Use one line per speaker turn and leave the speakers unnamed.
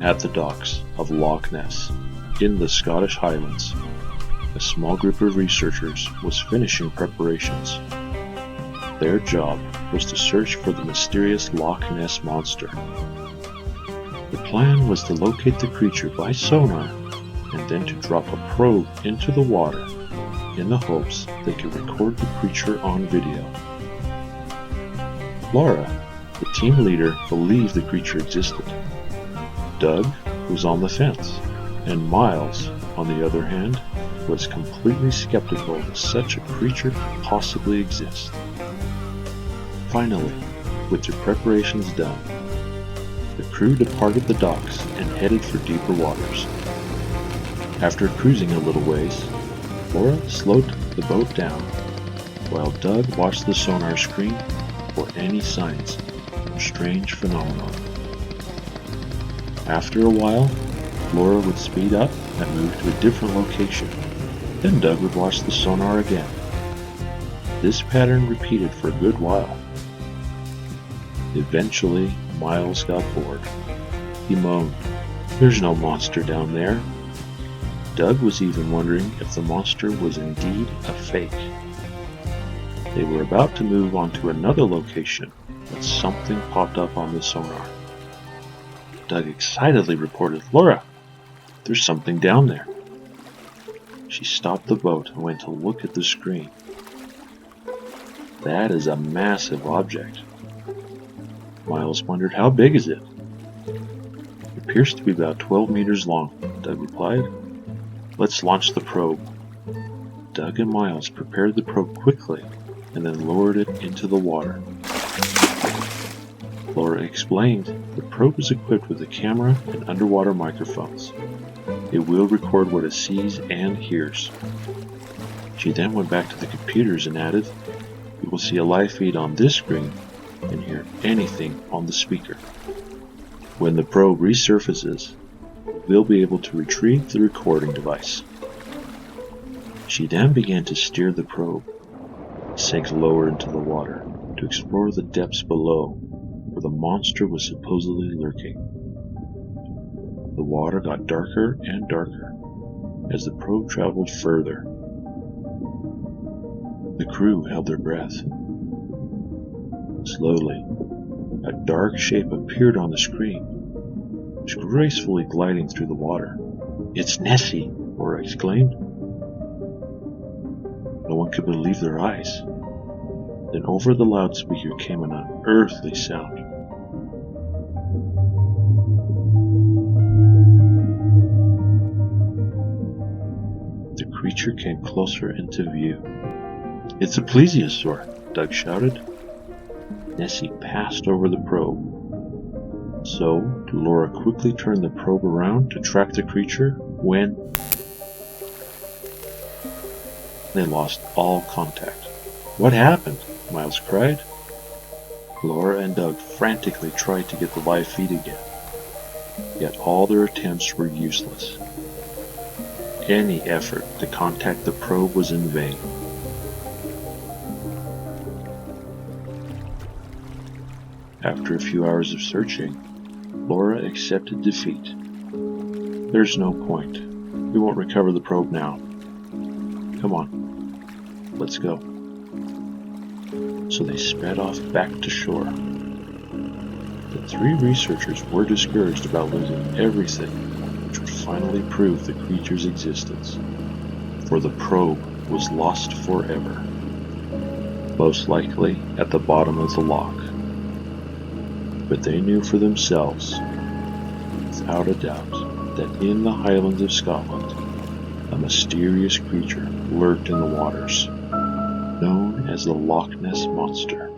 At the docks of Loch Ness, in the Scottish Highlands, a small group of researchers was finishing preparations. Their job was to search for the mysterious Loch Ness monster. The plan was to locate the creature by sonar and then to drop a probe into the water in the hopes they could record the creature on video. Laura, the team leader, believed the creature existed. Doug was on the fence, and Miles, on the other hand, was completely skeptical that such a creature could possibly exist. Finally, with their preparations done, the crew departed the docks and headed for deeper waters. After cruising a little ways, Laura slowed the boat down, while Doug watched the sonar screen for any signs of strange phenomenon. After a while, Laura would speed up and move to a different location. Then Doug would watch the sonar again. This pattern repeated for a good while. Eventually, Miles got bored. He moaned, "There's no monster down there." Doug was even wondering if the monster was indeed a fake. They were about to move on to another location when something popped up on the sonar. Doug excitedly reported, "Laura, there's something down there." She stopped the boat and went to look at the screen. That is a massive object. Miles wondered, "How big is it?" "It appears to be about 12 meters long," Doug replied. "Let's launch the probe." Doug and Miles prepared the probe quickly and then lowered it into the water. Laura explained, "The probe is equipped with a camera and underwater microphones. It will record what it sees and hears." She then went back to the computers and added, "You will see a live feed on this screen and hear anything on the speaker. When the probe resurfaces, we'll be able to retrieve the recording device." She then began to steer the probe. It sank lower into the water to explore the depths below, where the monster was supposedly lurking. The water got darker and darker as the probe traveled further. The crew held their breath. Slowly, a dark shape appeared on the screen. It was gracefully gliding through the water. "It's Nessie!" Laura exclaimed. No one could believe their eyes. Then over the loudspeaker came an unearthly sound. The creature came closer into view. "It's a plesiosaur!" Doug shouted. Nessie passed over the probe. So, Laura quickly turned the probe around to track the creature when they lost all contact. "What happened?" Miles cried. Laura and Doug frantically tried to get the live feed again, yet all their attempts were useless. Any effort to contact the probe was in vain. After a few hours of searching, Laura accepted defeat. "There's no point. We won't recover the probe now. Come on, let's go." So they sped off back to shore. The three researchers were discouraged about losing everything, which would finally prove the creature's existence, for the probe was lost forever, most likely at the bottom of the loch. But they knew for themselves, without a doubt, that in the Highlands of Scotland, a mysterious creature lurked in the waters, known as the Loch Ness Monster.